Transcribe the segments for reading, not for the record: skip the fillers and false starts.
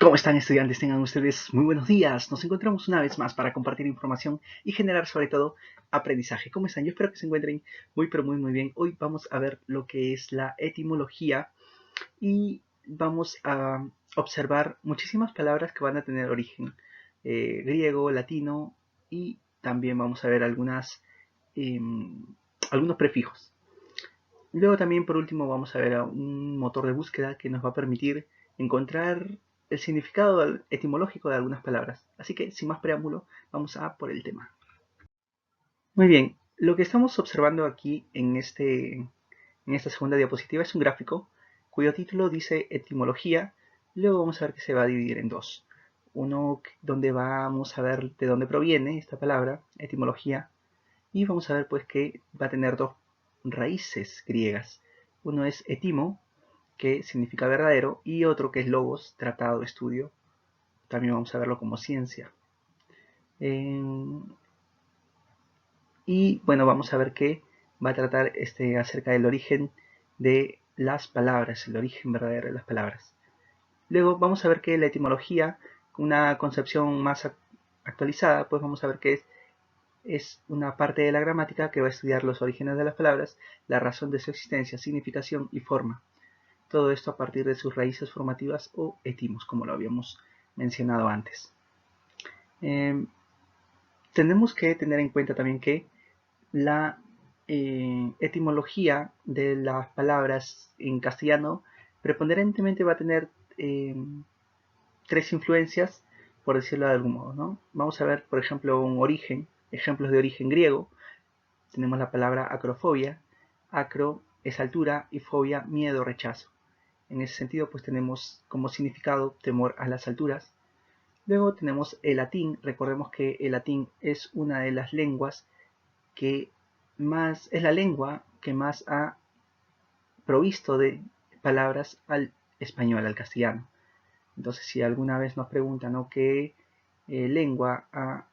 ¿Cómo están, estudiantes? Tengan ustedes muy buenos días. Nos encontramos una vez más para compartir información y generar sobre todo aprendizaje. ¿Cómo están? Yo espero que se encuentren muy pero muy bien. Hoy vamos a ver lo que es la etimología y vamos a observar muchísimas palabras que van a tener origen griego, latino y también vamos a ver eh, algunos prefijos. Luego también por último vamos a ver a un motor de búsqueda que nos va a permitir encontrar el significado etimológico de algunas palabras. Así que sin más preámbulo, vamos a por el tema. Muy bien, lo que estamos observando aquí en esta segunda diapositiva es un gráfico cuyo título dice etimología. Luego vamos a ver que se va a dividir en dos. Uno donde vamos a ver de dónde proviene esta palabra, etimología, y vamos a ver pues que va a tener dos raíces griegas. Uno es etimo, que significa verdadero, y otro que es logos, tratado, estudio. También vamos a verlo como ciencia. Eh, y bueno, vamos a ver que va a tratar acerca del origen de las palabras, el origen verdadero de las palabras. Luego vamos a ver que la etimología, una concepción más actualizada, pues vamos a ver que es una parte de la gramática que va a estudiar los orígenes de las palabras, la razón de su existencia, significación y forma. Todo esto a partir de sus raíces formativas o etimos, como lo habíamos mencionado antes. Eh, Tenemos que tener en cuenta también que la etimología de las palabras en castellano preponderentemente va a tener eh, tres influencias, por decirlo de algún modo, ¿no? Vamos a ver, por ejemplo, un origen, ejemplos de origen griego. Tenemos la palabra acrofobia. Acro es altura y fobia, miedo, rechazo. En ese sentido, pues tenemos como significado temor a las alturas. Luego tenemos el latín. Recordemos que el latín es una de las lenguas que es la lengua que más ha provisto de palabras al español, al castellano. Entonces, si alguna vez nos preguntan, ¿no?, qué lengua ha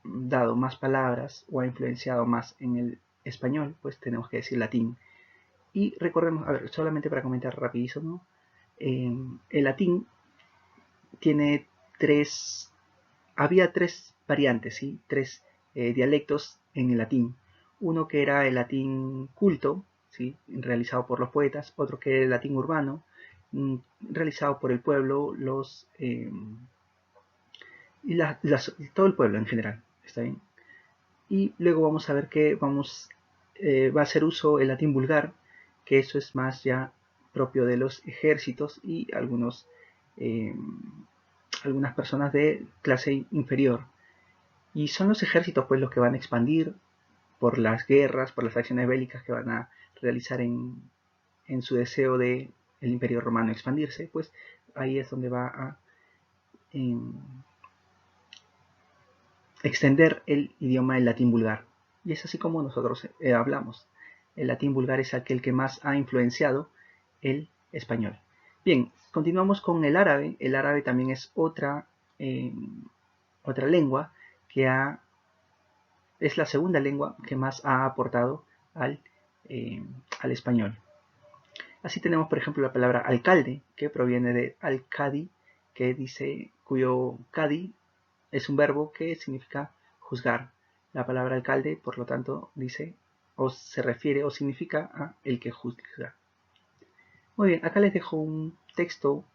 dado más palabras o ha influenciado más en el español, pues tenemos que decir latín. Y recordemos, a ver, solamente para comentar rapidísimo, ¿no? El latín tiene había tres variantes, ¿sí? Tres dialectos en el latín. Uno que era el latín culto, ¿sí?, realizado por los poetas. Otro que era el latín urbano, realizado por el pueblo, todo el pueblo en general. ¿Está bien? Y luego vamos a ver que va a hacer uso el latín vulgar, que eso es más ya propio de los ejércitos y eh, algunas personas de clase inferior. Y son los ejércitos pues los que van a expandir por las guerras, por las acciones bélicas que van a realizar en su deseo de el Imperio Romano expandirse, pues ahí es donde va a extender el idioma del latín vulgar. Y es así como nosotros hablamos. El latín vulgar es aquel que más ha influenciado el español. Bien, continuamos con el árabe. El árabe también es otra lengua que es la segunda lengua que más ha aportado al, eh, al español. Así tenemos, por ejemplo, la palabra alcalde, que proviene de al-Qadi, cuyo Qadi es un verbo que significa juzgar. La palabra alcalde, por lo tanto, dice o se refiere o significa a el que juzga. Muy bien, acá les dejo un texto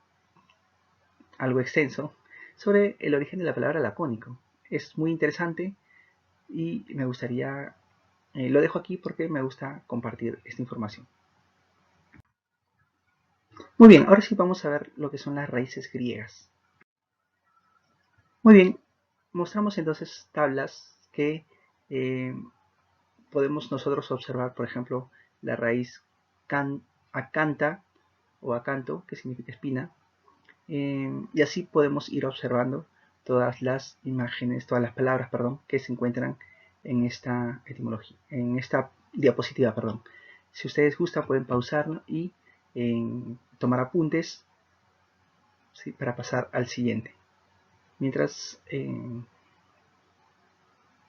algo extenso sobre el origen de la palabra lacónico. Es muy interesante y me gustaría, lo dejo aquí porque me gusta compartir esta información. Muy bien, ahora sí vamos a ver lo que son las raíces griegas. Muy bien, mostramos entonces tablas que eh, podemos nosotros observar, por ejemplo, la raíz acanta o acanto, que significa espina, y así podemos ir observando todas las imágenes, todas las palabras, perdón, que se encuentran en esta etimología, en esta diapositiva, perdón. Si ustedes gustan pueden pausarlo y tomar apuntes, ¿sí?, para pasar al siguiente. Mientras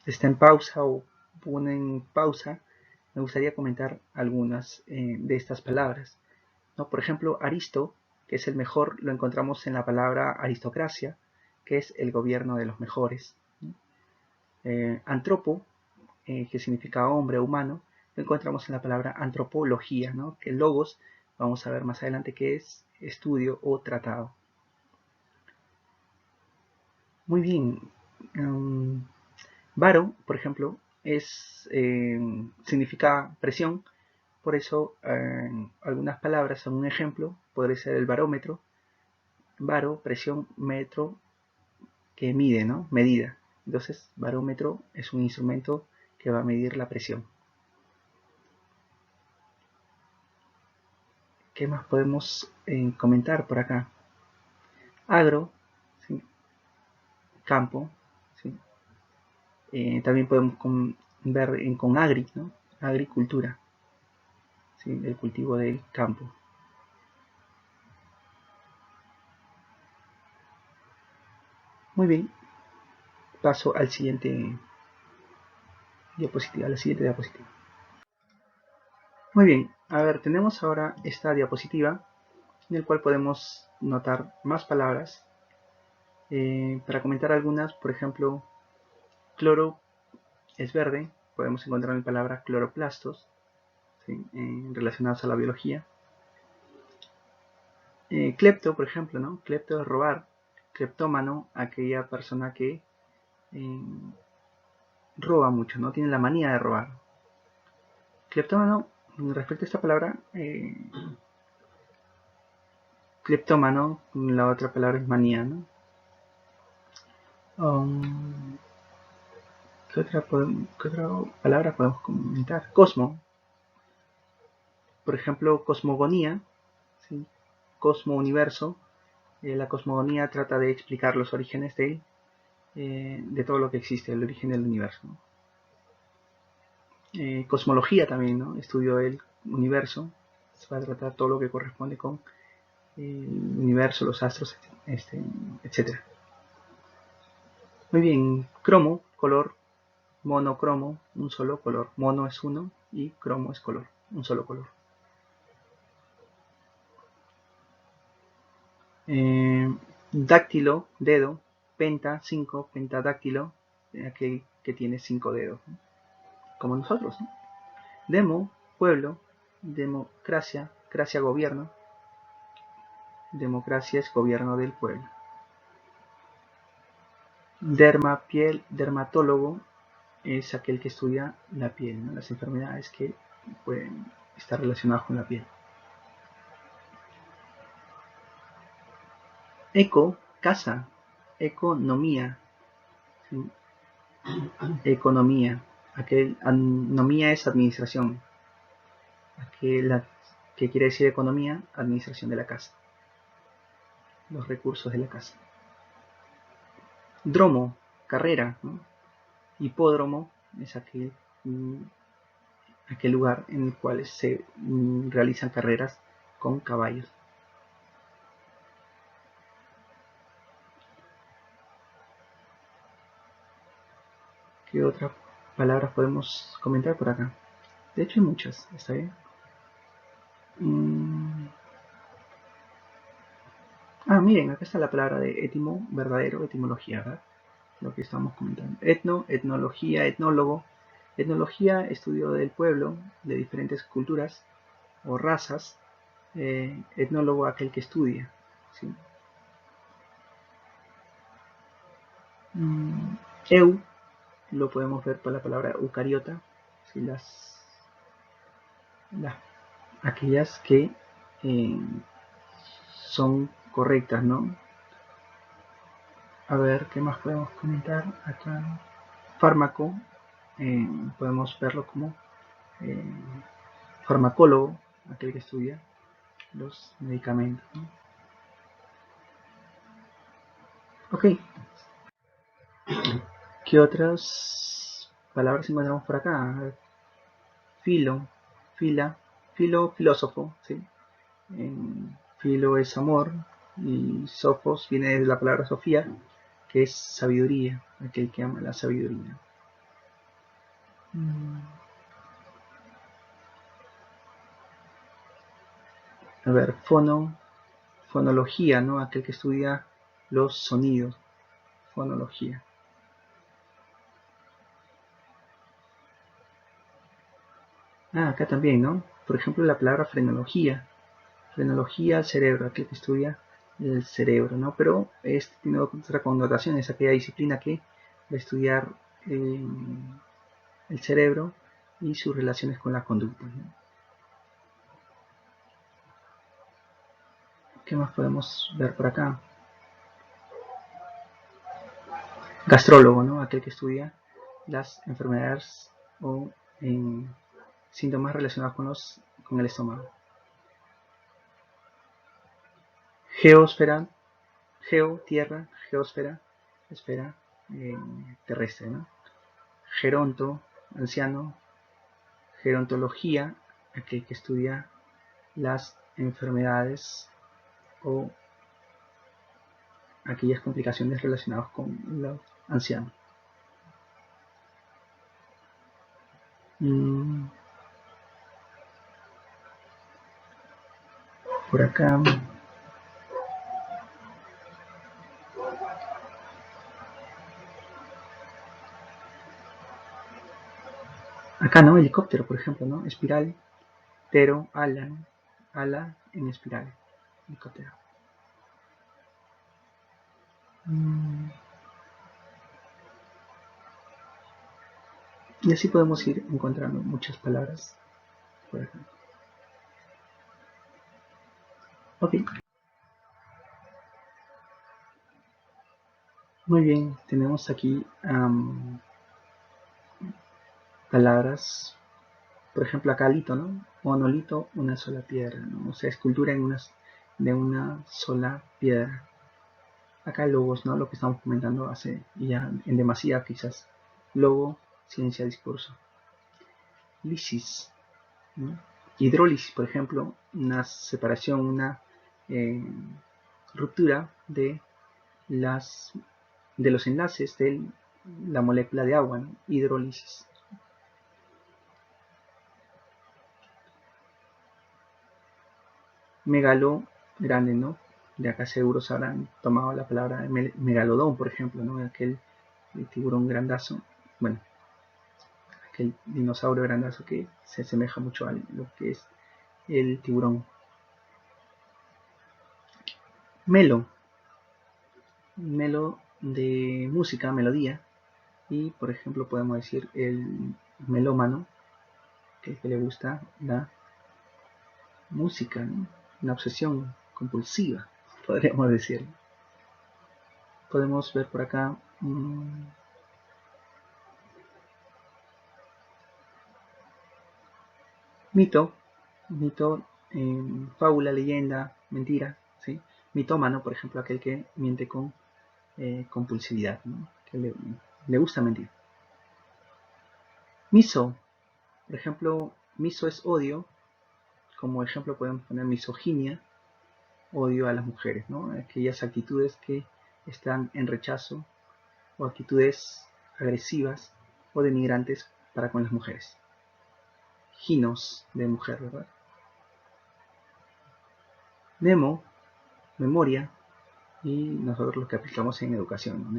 está en pausa o ponen pausa, me gustaría comentar algunas de estas palabras, ¿no? Por ejemplo, Aristo, que es el mejor, lo encontramos en la palabra aristocracia, que es el gobierno de los mejores. Antropo, que significa hombre o humano, lo encontramos en la palabra antropología, ¿no? Que logos, vamos a ver más adelante que es estudio o tratado. Muy bien. Baro, por ejemplo, significa presión. Por eso, algunas palabras, un ejemplo, podría ser el barómetro. Baro, presión, metro, que mide, ¿no? Medida. Entonces, barómetro es un instrumento que va a medir la presión. ¿Qué más podemos comentar por acá? Agro, ¿sí? Campo, ¿sí? También podemos ver con agri, ¿no? Agricultura, ¿sí? El cultivo del campo. Muy bien, paso al siguiente diapositiva, a la siguiente diapositiva. Muy bien, a ver, tenemos ahora esta diapositiva en el cual podemos notar más palabras. Para comentar algunas, por ejemplo, cloro es verde, podemos encontrar la palabra cloroplastos, ¿sí? Relacionados a la biología. Clepto, por ejemplo, ¿no? Clepto es robar, cleptómano, aquella persona que roba mucho, ¿no? Tiene la manía de robar. Cleptómano, respecto a esta palabra, cleptómano, la otra palabra es manía, ¿no? ¿Qué otra palabra podemos comentar? Cosmo, por ejemplo, cosmogonía, ¿sí? Cosmo universo. La cosmogonía trata de explicar los orígenes de todo lo que existe, el origen del universo, ¿no? Cosmología también, ¿no? Estudio del universo, se va a tratar todo lo que corresponde con el universo, los astros, etc. Muy bien, cromo, color, monocromo, un solo color. Mono es uno y cromo es color, un solo color. Dáctilo, dedo, penta, 5, pentadáctilo, aquel que tiene 5 dedos, ¿no? Como nosotros, ¿no? Demo, pueblo, democracia, cracia gobierno, democracia es gobierno del pueblo. Derma, piel, dermatólogo es aquel que estudia la piel, ¿no? Las enfermedades que pueden estar relacionadas con la piel. Eco, casa, economía, ¿sí? Economía, anomía es administración, que quiere decir economía, administración de la casa, los recursos de la casa. Dromo, carrera, ¿no? Hipódromo es aquel lugar en el cual se realizan carreras con caballos. ¿Qué otras palabras podemos comentar por acá? De hecho hay muchas, ¿está bien? Miren, acá está la palabra de étimo, verdadero, etimología, ¿verdad? Lo que estamos comentando. Etno, etnología, etnólogo. Etnología, estudio del pueblo, de diferentes culturas o razas. Etnólogo, aquel que estudia, ¿sí? Eu, lo podemos ver por la palabra eucariota, ¿sí? Aquellas que son correctas, ¿no? A ver, ¿qué más podemos comentar acá? Fármaco, podemos verlo como eh, farmacólogo, aquel que estudia los medicamentos, ¿no? Ok, ¿qué otras palabras encontramos por acá? Filo, fila, filósofo, ¿sí? Filo es amor y sofos viene de la palabra sofía, que es sabiduría, aquel que ama la sabiduría. A ver, fono, Fonología, ¿no? Aquel que estudia los sonidos. Fonología. Acá también, ¿no? Por ejemplo, la palabra frenología. Frenología, cerebro, aquel que estudia el cerebro, ¿no? Pero este tiene otra connotación, es aquella disciplina que va a estudiar el cerebro y sus relaciones con la conducta, ¿no? ¿Qué más podemos ver por acá? Gastrólogo, ¿no? Aquel que estudia las enfermedades o síntomas relacionados con el estómago. Geósfera, geo, tierra, geósfera, esfera terrestre, ¿no? Geronto, anciano, gerontología, aquel que estudia las enfermedades o aquellas complicaciones relacionadas con los ancianos. Por acá. Acá, ¿no? Helicóptero, por ejemplo, ¿no? Espiral, pero, ala, ¿no? Ala en espiral. Helicóptero. Y así podemos ir encontrando muchas palabras por acá. Ok. Muy bien, tenemos aquí palabras, por ejemplo acá lito, ¿no? Monolito, una sola piedra, ¿no? O sea, escultura de una sola piedra. Acá logos, ¿no? Lo que estamos comentando hace ya en demasía quizás. Logo, ciencia, discurso. Lisis, ¿no? Hidrólisis, por ejemplo, una separación, una ruptura de los enlaces de la molécula de agua, ¿no? Hidrólisis. Megalo, grande, ¿no? De acá seguro se habrán tomado la palabra megalodón, por ejemplo, ¿no? Aquel tiburón grandazo, bueno, aquel dinosaurio grandazo que se asemeja mucho a lo que es el tiburón. Melo, melo de música, melodía, y por ejemplo podemos decir el melómano, que le gusta la música, ¿no? Una obsesión compulsiva, podríamos decir. Podemos ver por acá mito, fábula, leyenda, mentira, ¿sí? Mitómano, por ejemplo, aquel que miente con compulsividad, ¿no? Que le gusta mentir. Miso, por ejemplo, miso es odio, como ejemplo podemos poner misoginia, odio a las mujeres, ¿no? Aquellas actitudes que están en rechazo o actitudes agresivas o denigrantes para con las mujeres. Ginos, de mujer, ¿verdad? Memo, memoria, y nosotros lo que aplicamos en educación, ¿no?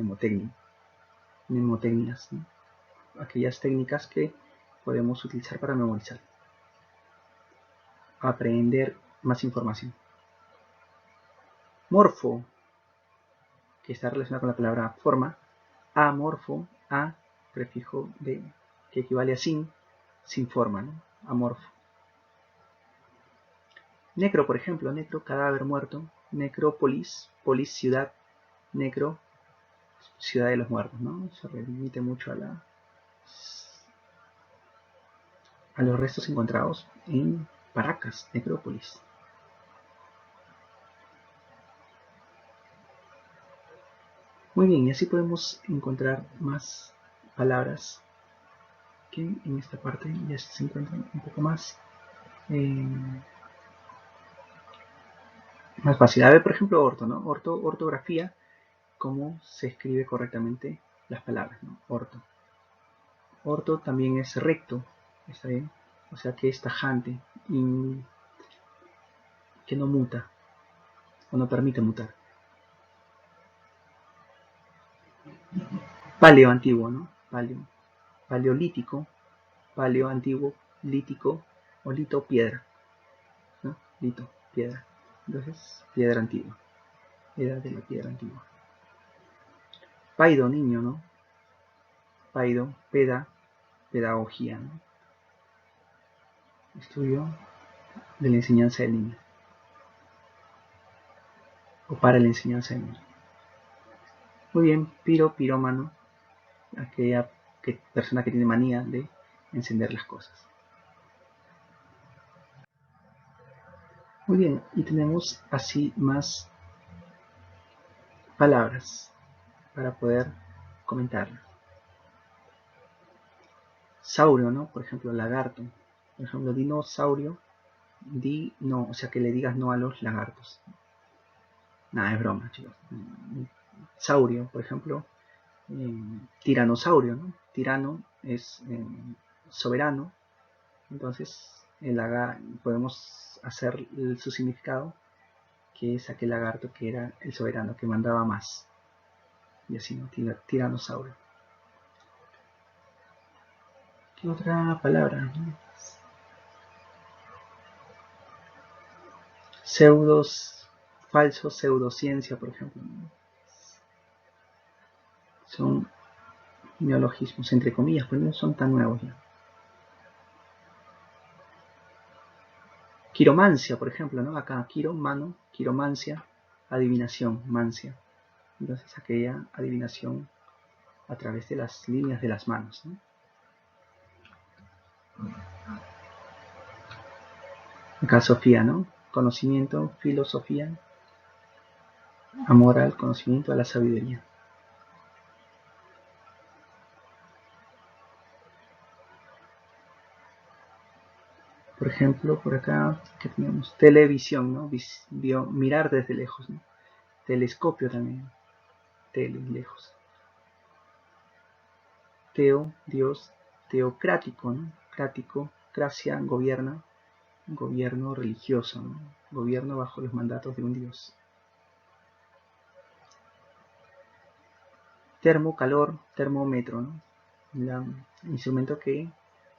Mnemotecnias, ¿no? Aquellas técnicas que podemos utilizar para memorizar, aprender más información. Morfo, que está relacionado con la palabra forma. Amorfo, a, prefijo de, que equivale a sin forma, ¿no? Amorfo. Necro, por ejemplo, necro, cadáver muerto. Necrópolis, polis, ciudad. Necro, ciudad de los muertos, ¿no? Se remite mucho a los restos encontrados en Paracas, necrópolis. Muy bien, y así podemos encontrar más palabras que en esta parte ya se encuentran un poco más fácil. A ver, por ejemplo, orto, ¿no? Ortografía, cómo se escribe correctamente las palabras, ¿no? Orto. Orto también es recto, ¿está bien? O sea que es tajante y que no muta. o no permite mutar. Paleo antiguo, ¿no? Paleolítico, paleo antiguo, lítico o lito piedra, ¿no? Lito, piedra. Entonces, piedra antigua, edad de la piedra antigua. Paido, niño, ¿no? Paido, pedagogía, ¿no? Estudio de la enseñanza del niño, o para la enseñanza del niño. Muy bien, pirómano, aquella persona que tiene manía de encender las cosas. Muy bien, y tenemos así más palabras para poder comentarlas. Saurio, ¿no? Por ejemplo, lagarto. Por ejemplo, dinosaurio, di no, o sea que le digas no a los lagartos. Nada, es broma, chicos. Saurio, por ejemplo, tiranosaurio, ¿no? Tirano es soberano, entonces podemos hacer su significado, que es aquel lagarto que era el soberano, que mandaba más. Y así, ¿no? Tiranosaurio. ¿Qué otra palabra? Falso, pseudociencia, por ejemplo, ¿no? Son neologismos, entre comillas, pero no son tan nuevos ya. Quiromancia, por ejemplo, ¿no? Acá, mano, quiromancia, adivinación, mancia. Entonces, aquella adivinación a través de las líneas de las manos, ¿no? Acá, Sofía, ¿no? Conocimiento, filosofía, amor al conocimiento, a la sabiduría. Por ejemplo, por acá, ¿qué tenemos? Televisión, ¿no? Mirar desde lejos, ¿no? Telescopio también, lejos. Dios, teocrático, ¿no? Crático, cracia, gobierno religioso, ¿no? Gobierno bajo los mandatos de un Dios. Calor, termómetro, ¿no? El instrumento que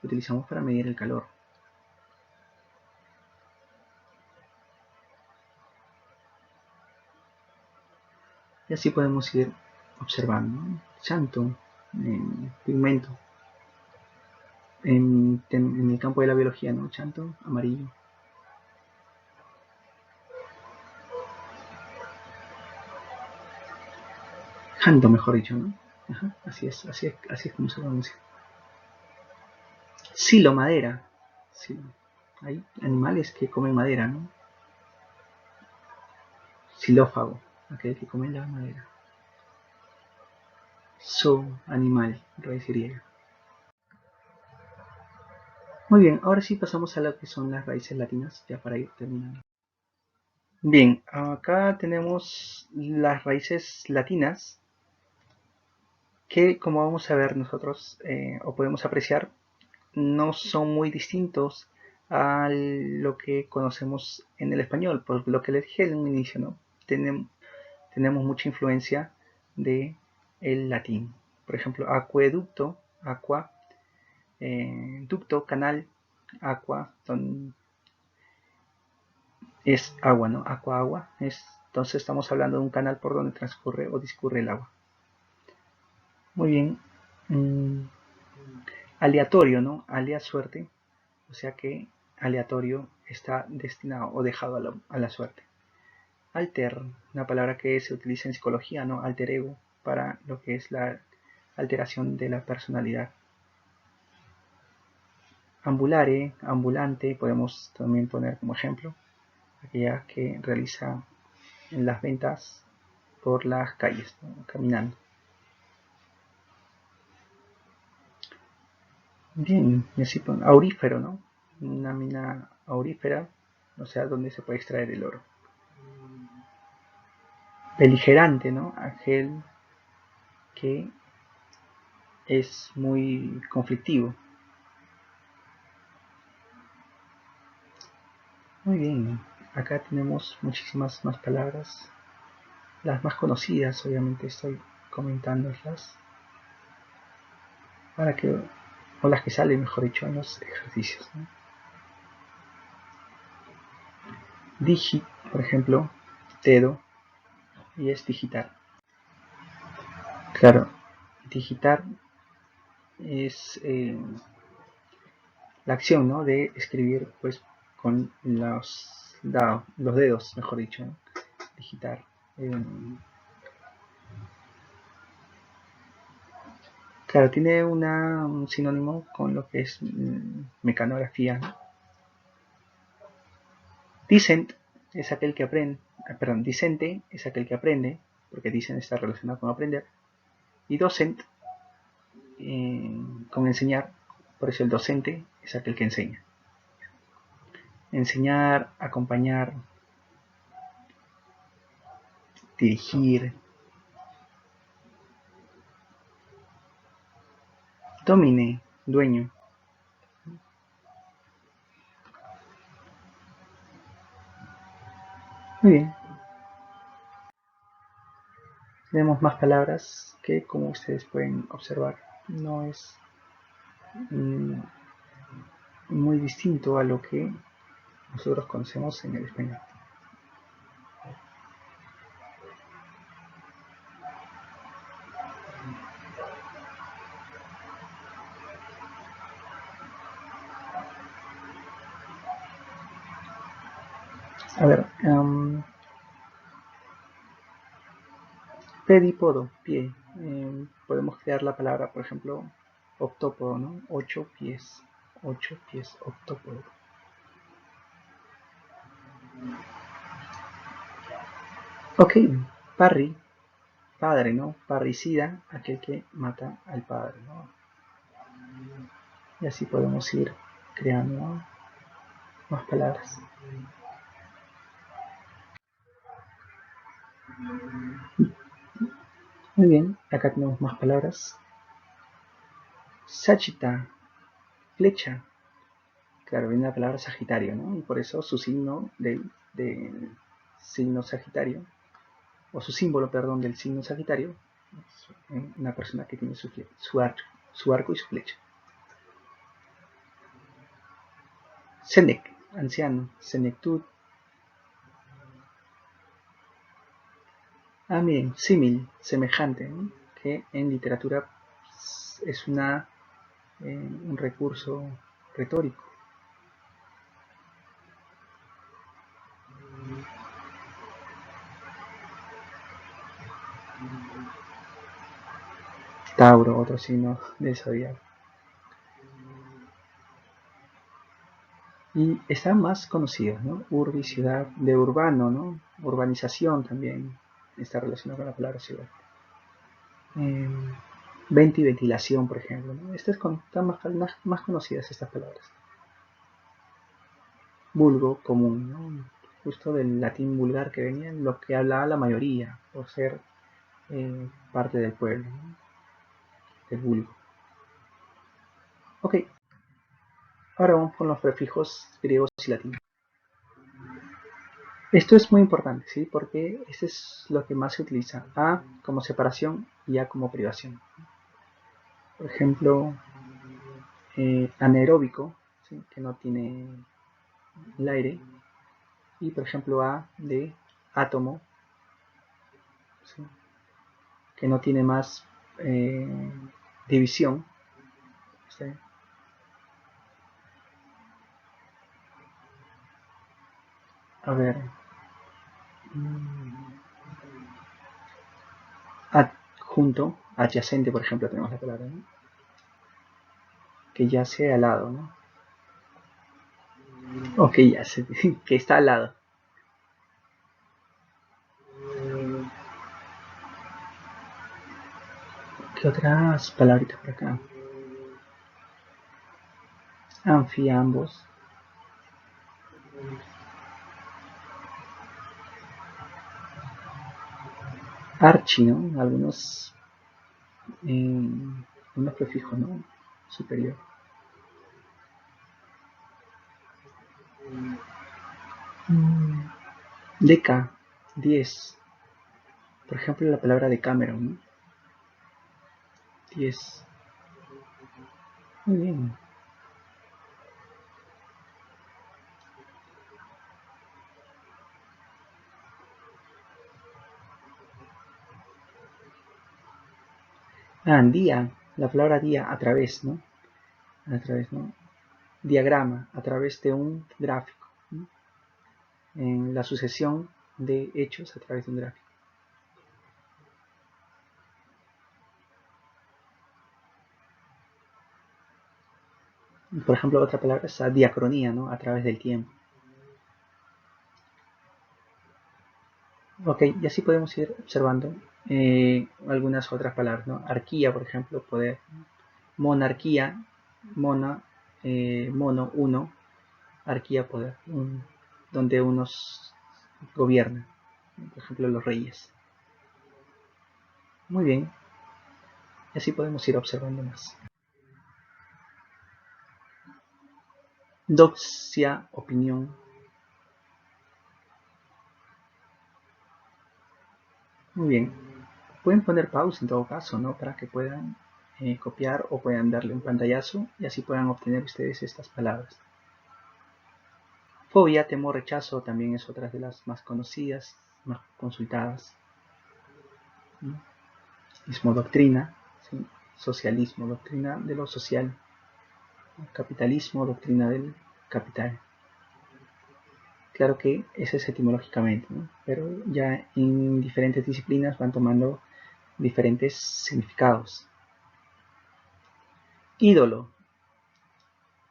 utilizamos para medir el calor. Y así podemos ir observando, ¿no? Chanto, pigmento. En el campo de la biología, ¿no? Chanto, amarillo. Janto, mejor dicho, ¿no? Ajá, así es como se pronuncia. Silo, madera. Silo. Hay animales que comen madera, ¿no? Xilófago, aquel que come la madera. Animal, raíz griega. Muy bien, ahora sí pasamos a lo que son las raíces latinas, ya para ir terminando. Bien, acá tenemos las raíces latinas, que como vamos a ver nosotros, o podemos apreciar, no son muy distintos a lo que conocemos en el español, por lo que les dije en un inicio, ¿no? Tenemos mucha influencia de el latín. Por ejemplo, acueducto, aqua, ducto, canal, aqua, es agua, ¿no? Agua. Entonces estamos hablando de un canal por donde transcurre o discurre el agua. Muy bien. Aleatorio, ¿no? Alea, suerte. O sea que aleatorio está destinado o dejado a la suerte. Alter, una palabra que se utiliza en psicología, ¿no? Alter ego, para lo que es la alteración de la personalidad. Ambulare, ambulante, podemos también poner como ejemplo, aquella que realiza las ventas por las calles, ¿no? Caminando. Bien, y así aurífero, ¿no? Una mina aurífera, o sea, donde se puede extraer el oro. Beligerante, ¿no? Aquel que es muy conflictivo. Muy bien. acá tenemos muchísimas más palabras. Las más conocidas, obviamente, estoy comentándolas para que, o las que salen, mejor dicho, en los ejercicios, ¿no? Digit, por ejemplo, dedo, y es digitar. Claro, digitar es la acción, ¿no?, de escribir, pues, con los dedos, mejor dicho, ¿no? Digitar. Claro, tiene un sinónimo con lo que es mecanografía, ¿no? Dicent es aquel que aprende, dicente es aquel que aprende, porque dicen está relacionado con aprender, y docent con enseñar, por eso el docente es aquel que enseña. Enseñar, acompañar, dirigir. Domine, dueño. Muy bien. Tenemos más palabras que, como ustedes pueden observar, no es muy distinto a lo que nosotros conocemos en el español. A ver, pedipodo, pie. Podemos crear la palabra, por ejemplo, octópodo, ¿no? 8 pies. 8 pies, octópodo. Ok, parry, padre, ¿no? Parricida, aquel que mata al padre, ¿no? Y así podemos ir creando, ¿no?, más palabras. Muy bien, acá tenemos más palabras. Sachita, flecha. Claro, viene la palabra Sagitario, ¿no? Y por eso su signo del signo Sagitario, o su símbolo, perdón, del signo Sagitario, es una persona que tiene su arco y su flecha. Senec, anciano, senectud. Ah, miren, símil, semejante, ¿no?, que en literatura es un recurso retórico. Tauro, otro signo del zodiaco. Y están más conocidos, ¿no? Urbi, ciudad, de urbano, ¿no? Urbanización también está relacionado con la palabra ciudad. Ventilación, por ejemplo, ¿no? Estas están más conocidas estas palabras. Vulgo, común, ¿no? Justo del latín vulgar que venía, lo que hablaba la mayoría, por ser parte del pueblo, ¿no?, del vulgo. Ok, ahora vamos con los prefijos griegos y latinos. Esto es muy importante, ¿sí?, porque este es lo que más se utiliza. A como separación y A como privación. Por ejemplo, anaeróbico, ¿sí?, que no tiene el aire. Y por ejemplo A de átomo, ¿sí?, que no tiene más división, ¿sí? A ver, adjunto, adyacente, por ejemplo, tenemos la palabra, ¿no?, que yace al lado, ¿no? O que yace, que está al lado. ¿Qué otras palabritas por acá? Anfi, ambos. Archi, ¿no? Algunos prefijos, ¿no? Superior. Deca, 10. Por ejemplo, la palabra Decameron, ¿no? 10. Muy bien. Día, la palabra día, a través, ¿no? A través, ¿no? Diagrama, a través de un gráfico, ¿no? En la sucesión de hechos a través de un gráfico. Por ejemplo, otra palabra es diacronía, ¿no? A través del tiempo. Ok, y así podemos ir observando algunas otras palabras, ¿no? Arquía, por ejemplo, poder. Monarquía, mona, mono, uno, arquía, poder, donde unos gobiernan, por ejemplo, los reyes. Muy bien, y así podemos ir observando más. Doxia, opinión. Muy bien. Pueden poner pausa en todo caso, ¿no? Para que puedan copiar o puedan darle un pantallazo y así puedan obtener ustedes estas palabras. Fobia, temor, rechazo también es otra de las más conocidas, más consultadas. Ismo, doctrina, ¿sí? Socialismo, doctrina de lo social. Capitalismo, doctrina del capital. Claro que ese es etimológicamente, ¿no? Pero ya en diferentes disciplinas van tomando diferentes significados. Ídolo,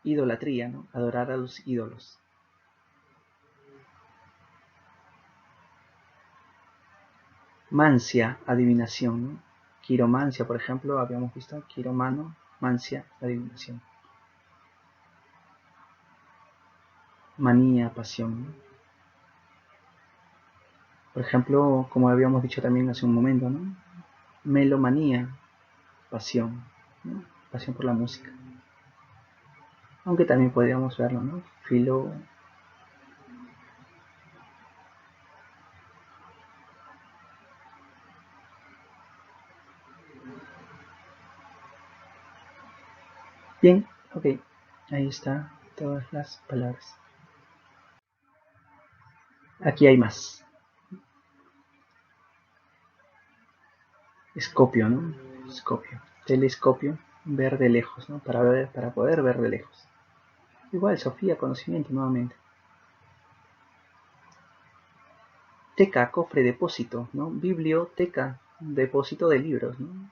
idolatría, ¿no? Adorar a los ídolos. Mancia, adivinación, ¿no? Quiromancia, por ejemplo, habíamos visto quiromano, mancia, adivinación. Manía, pasión, ¿no? Por ejemplo, como habíamos dicho también hace un momento, ¿no? Melomanía, pasión, ¿no? Pasión por la música. Aunque también podríamos verlo, ¿no? Filo. Bien, ok. Ahí está todas las palabras. Aquí hay más. Escopio, ¿no? Escopio. Telescopio, ver de lejos, ¿no? Para poder ver de lejos. Igual, Sofía, conocimiento nuevamente. Teca, cofre, depósito, ¿no? Biblioteca, depósito de libros, ¿no?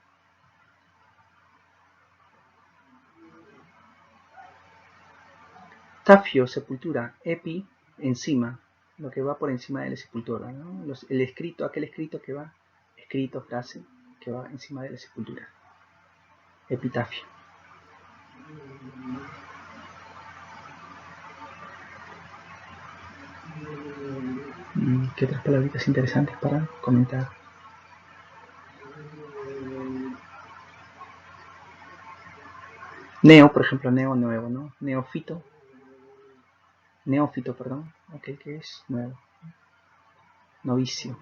Tafio, sepultura. Epi, encima, lo que va por encima de la sepultura, ¿no? El escrito, aquel escrito que va, escrito, frase, que va encima de la sepultura. Epitafio. ¿Qué otras palabritas interesantes para comentar? Neo, por ejemplo, neo, nuevo, ¿no? Neófito, perdón, aquel que es nuevo. Novicio.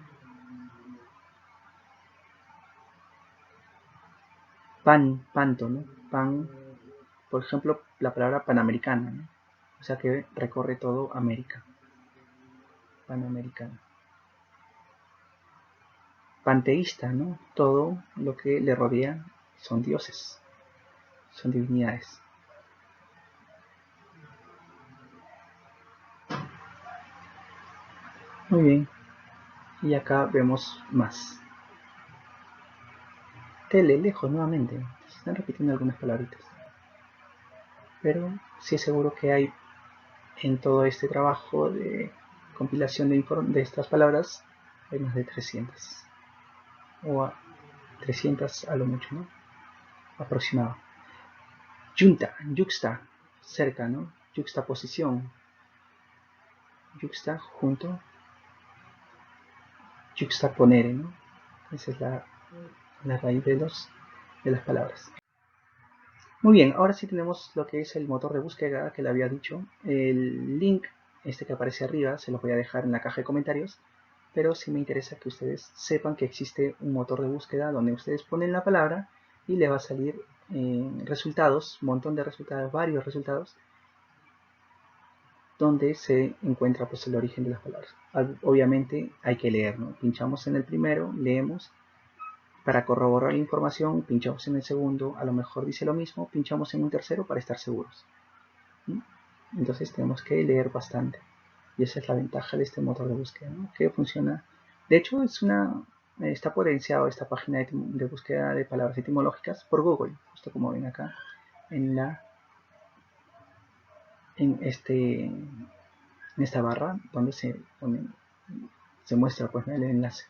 Panto, ¿no? Pan, por ejemplo, la palabra panamericana, ¿no? O sea que recorre todo América. Panamericana. Panteísta, ¿no? Todo lo que le rodea son dioses, son divinidades. Muy bien. Y acá vemos más. Tele, lejos nuevamente. Se están repitiendo algunas palabritas. Pero sí es seguro que hay en todo este trabajo de compilación de estas palabras, hay más de 300. O a 300 a lo mucho, ¿no? Aproximado. Junta, yuxta, cerca, ¿no? Yuxtaposición. Yuxta, junto. Yuxtaponere, ¿no? Esa es la raíz de las palabras. Muy bien, ahora sí tenemos lo que es el motor de búsqueda que le había dicho. El link este que aparece arriba se los voy a dejar en la caja de comentarios, pero sí me interesa que ustedes sepan que existe un motor de búsqueda donde ustedes ponen la palabra y les va a salir resultados, un montón de resultados, varios resultados, donde se encuentra pues el origen de las palabras. Obviamente hay que leer, ¿no? Pinchamos en el primero, leemos, para corroborar la información, pinchamos en el segundo, a lo mejor dice lo mismo, pinchamos en un tercero para estar seguros. ¿Sí? Entonces tenemos que leer bastante. Y esa es la ventaja de este motor de búsqueda, ¿no? Que funciona. De hecho, está potenciado esta página de búsqueda de palabras etimológicas por Google, justo como ven acá en esta barra donde se muestra pues, el enlace.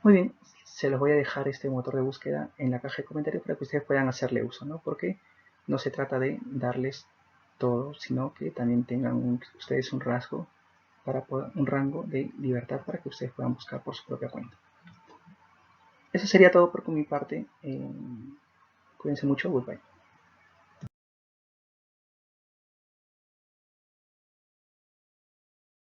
Muy bien, se los voy a dejar este motor de búsqueda en la caja de comentarios para que ustedes puedan hacerle uso, ¿no? Porque no se trata de darles todo, sino que también tengan ustedes un rango de libertad para que ustedes puedan buscar por su propia cuenta. Eso sería todo por mi parte. Cuídense mucho, goodbye.